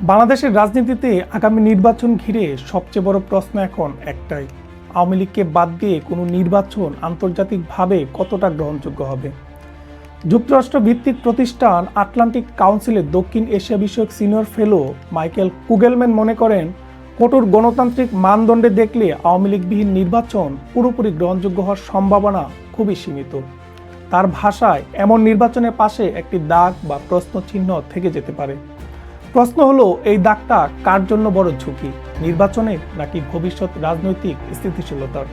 বাংলাদেশের রাজনীতিতে আগামী নির্বাচন ঘিরে সবচেয়ে বড় প্রশ্ন এখন একটাই, আওয়ামী লীগকে বাদ দিয়ে কোনো নির্বাচন আন্তর্জাতিকভাবে কতটা গ্রহণযোগ্য হবে। যুক্তরাষ্ট্র ভিত্তিক প্রতিষ্ঠান আটলান্টিক কাউন্সিলের দক্ষিণ এশিয়া বিষয়ক সিনিয়র ফেলো মাইকেল কুগেলম্যান মনে করেন, কঠোর গণতান্ত্রিক মানদণ্ডে দেখলে আওয়ামী লীগবিহীন নির্বাচন পুরোপুরি গ্রহণযোগ্য হওয়ার সম্ভাবনা খুবই সীমিত। তার ভাষায় এমন নির্বাচনের পাশে একটি দাগ বা প্রশ্ন চিহ্ন থেকে যেতে পারে। প্রশ্ন হলো, এই দাগটা কার জন্য বড় ঝুঁকি, নির্বাচনের নাকি ভবিষ্যৎ রাজনৈতিক স্থিতিশীলতার?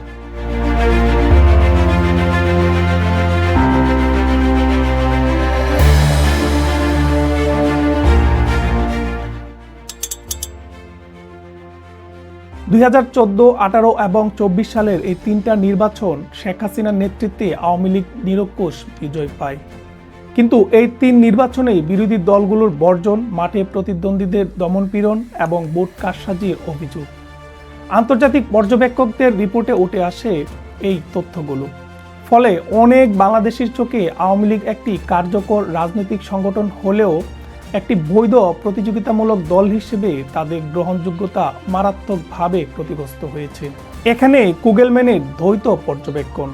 2014, 18 এবং 24 সালের এই তিনটা নির্বাচন শেখ হাসিনার নেতৃত্বে আওয়ামী লীগ নিরঙ্কুশ বিজয় পায়। কিন্তু এই তিন নির্বাচনেই বিরোধী দলগুলোর বর্জন, মাঠে প্রতিদ্বন্দ্বীদের দমনপীড়ন এবং ভোট কারসাজির অভিযোগ। আন্তর্জাতিক পর্যবেক্ষকদের রিপোর্টে উঠে আসে এই তথ্যগুলো। ফলে অনেক বাংলাদেশির চোখে আওয়ামী লীগ একটি কার্যকর রাজনৈতিক সংগঠন হলেও একটি বৈধ প্রতিযোগিতামূলক দল হিসেবে তাদের গ্রহণযোগ্যতা মারাত্মকভাবে ক্ষতিগ্রস্ত হয়েছে। এখানে কুগেলম্যানের দ্বৈত পর্যবেক্ষণ।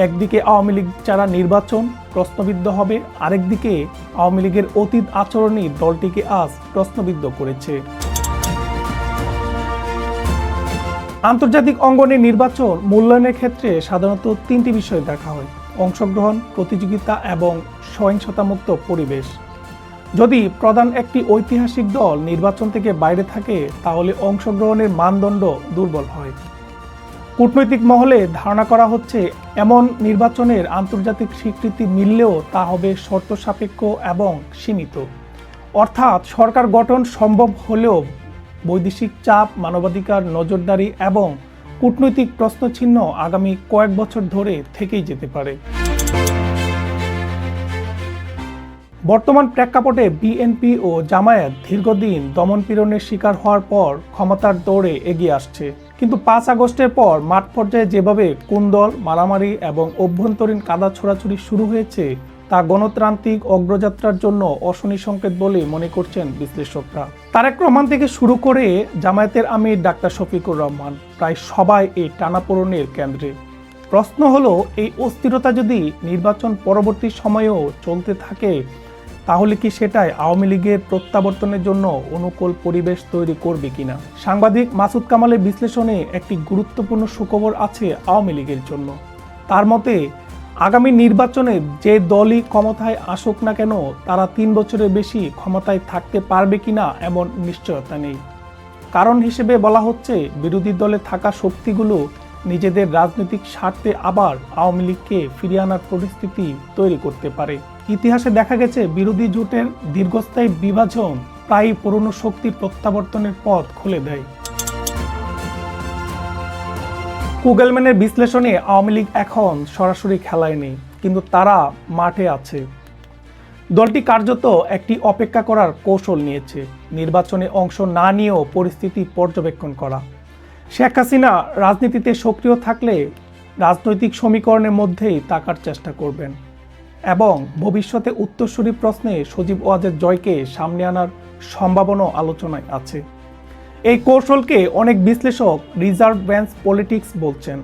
একদিকে আওয়ামী লীগ ছাড়া নির্বাচন প্রশ্নবিদ্ধ হবে, আরেকদিকে আওয়ামী লীগের অতীত আচরণই দলটিকে আজ প্রশ্নবিদ্ধ করেছে। আন্তর্জাতিক অঙ্গনে নির্বাচন মূল্যায়নের ক্ষেত্রে সাধারণত তিনটি বিষয় দেখা হয়: অংশগ্রহণ, প্রতিযোগিতা এবং সহিংসতামুক্ত পরিবেশ। যদি প্রধান একটি ঐতিহাসিক দল নির্বাচন থেকে বাইরে থাকে, তাহলে অংশগ্রহণের মানদণ্ড দুর্বল হয়। কূটনৈতিক মহলে ধারণা করা হচ্ছে, এমন নির্বাচনের আন্তর্জাতিক স্বীকৃতি মিললেও তা হবে শর্ত সাপেক্ষ এবং সীমিত। অর্থাৎ সরকার গঠন সম্ভব হলেও বৈদেশিক চাপ, মানবাধিকার নজরদারি এবং কূটনৈতিক প্রশ্নচিহ্ন আগামী কয়েক বছর ধরে থেকেই যেতে পারে। বর্তমান প্রেক্ষাপটে বিএনপি ও জামায়াত দীর্ঘদিন দমনপীড়নের শিকার হওয়ার পর ক্ষমতার দৌড়ে এগিয়ে আসছে। কিন্তু 5 আগস্টের পর মাঠ পর্যায়ে যেভাবে কুন্দল, মারামারি এবং অভ্যন্তরীণ কাদা ছোড়াছুড়ি শুরু হয়েছে, তা গণতান্ত্রিক অগ্রযাত্রার জন্য অশনি সংকেত বলে মনে করছেন বিশ্লেষকরা। তারেক রহমান থেকে শুরু করে জামায়াতের আমির ডাক্তার শফিকুর রহমান, প্রায় সবাই এই টানাপোড়েনের কেন্দ্রে। প্রশ্ন হলো, এই অস্থিরতা যদি নির্বাচন পরবর্তী সময়েও চলতে থাকে, তাহলে কি সেটাই আওয়ামী লীগের প্রত্যাবর্তনের জন্য অনুকূল পরিবেশ তৈরি করবে কিনা? সাংবাদিক মাসুদ কামালের বিশ্লেষণে একটি গুরুত্বপূর্ণ সুখবর আছে আওয়ামী লীগের জন্য। তার মতে, আগামী নির্বাচনে যে দলই ক্ষমতায় আসুক না কেন, তারা 3 বছরের বেশি ক্ষমতায় থাকতে পারবে কিনা এমন নিশ্চয়তা নেই। কারণ হিসেবে বলা হচ্ছে, বিরোধী দলে থাকা শক্তিগুলো নিজেদের রাজনৈতিক স্বার্থে আবার আওয়ামী লীগকে ফিরিয়ে আনার পরিস্থিতি তৈরি করতে পারে। ইতিহাসে দেখা গেছে, বিরোধী জোটের দীর্ঘস্থায়ী বিভাজন প্রায় পুরনো শক্তির প্রত্যাবর্তনের পথ খুলে দেয়। কুগেলম্যানের বিশ্লেষণে আওয়ামী লীগ এখন সরাসরি খেলায় নেই, কিন্তু তারা মাঠে আছে। দলটি কার্যত একটি অপেক্ষা করার কৌশল নিয়েছে, নির্বাচনে অংশ না নিয়েও পরিস্থিতি পর্যবেক্ষণ করা। শেখ হাসিনা রাজনীতিতে সক্রিয় থাকলে রাজনৈতিক সমীকরণের মধ্যেই থাকার চেষ্টা করবেন এবং ভবিষ্যতে উত্তরসূরি প্রশ্নে সজীব ওয়াজেদ জয়কে সামনে আনার সম্ভাবনা আলোচনায় আছে। এই কৌশলকে অনেক বিশ্লেষক রিজার্ভ বেঞ্চ পলিটিক্স বলছেন।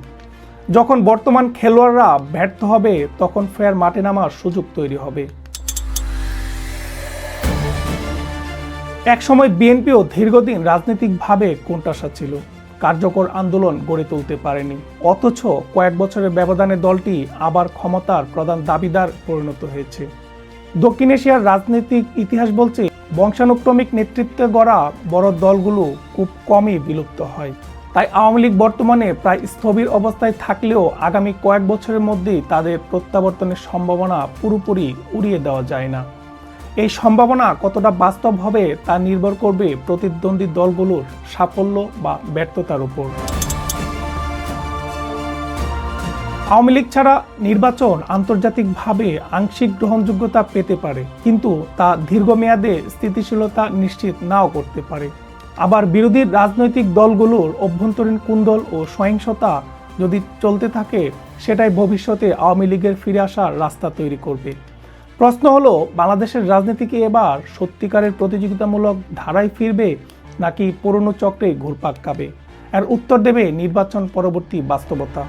যখন বর্তমান খেলোয়াড়রা ব্যর্থ হবে, তখন ফের মাঠে নামার সুযোগ তৈরি হবে। একসময় বিএনপিও দীর্ঘদিন রাজনৈতিকভাবে কোণঠাসা ছিল, কার্যকর আন্দোলন গড়ে তুলতে পারেনি। অথচ কয়েক বছরের ব্যবধানে দলটি আবার ক্ষমতার প্রধান দাবিদার পরিণত হয়েছে। দক্ষিণ এশিয়ার রাজনৈতিক ইতিহাস বলছে, বংশানুক্রমিক নেতৃত্বে গড়া বড় দলগুলো খুব কমই বিলুপ্ত হয়। তাই আওয়ামী লীগ বর্তমানে প্রায় স্থবির অবস্থায় থাকলেও আগামী কয়েক বছরের মধ্যেই তাদের প্রত্যাবর্তনের সম্ভাবনা পুরোপুরি উড়িয়ে দেওয়া যায় না। এই সম্ভাবনা কতটা বাস্তব হবে তা নির্ভর করবে প্রতিদ্বন্দ্বী দলগুলোর সাফল্য বা ব্যর্থতার উপর। আওয়ামী লীগ ছাড়া নির্বাচন আন্তর্জাতিকভাবে আংশিক গ্রহণযোগ্যতা পেতে পারে, কিন্তু তা দীর্ঘমেয়াদে স্থিতিশীলতা নিশ্চিত নাও করতে পারে। আবার বিরোধী রাজনৈতিক দলগুলোর অভ্যন্তরীণ কুন্দল ও সহিংসতা যদি চলতে থাকে, সেটাই ভবিষ্যতে আওয়ামী লীগের ফিরে আসার রাস্তা তৈরি করবে। প্রশ্ন হলো, বাংলাদেশের রাজনীতি কি এবার সত্যিকারের প্রতিযোগিতামূলক ধারায় ফিরবে নাকি পুরনো চক্রে ঘুরপাক খাবে? এর উত্তর দেবে নির্বাচন পরবর্তী বাস্তবতা।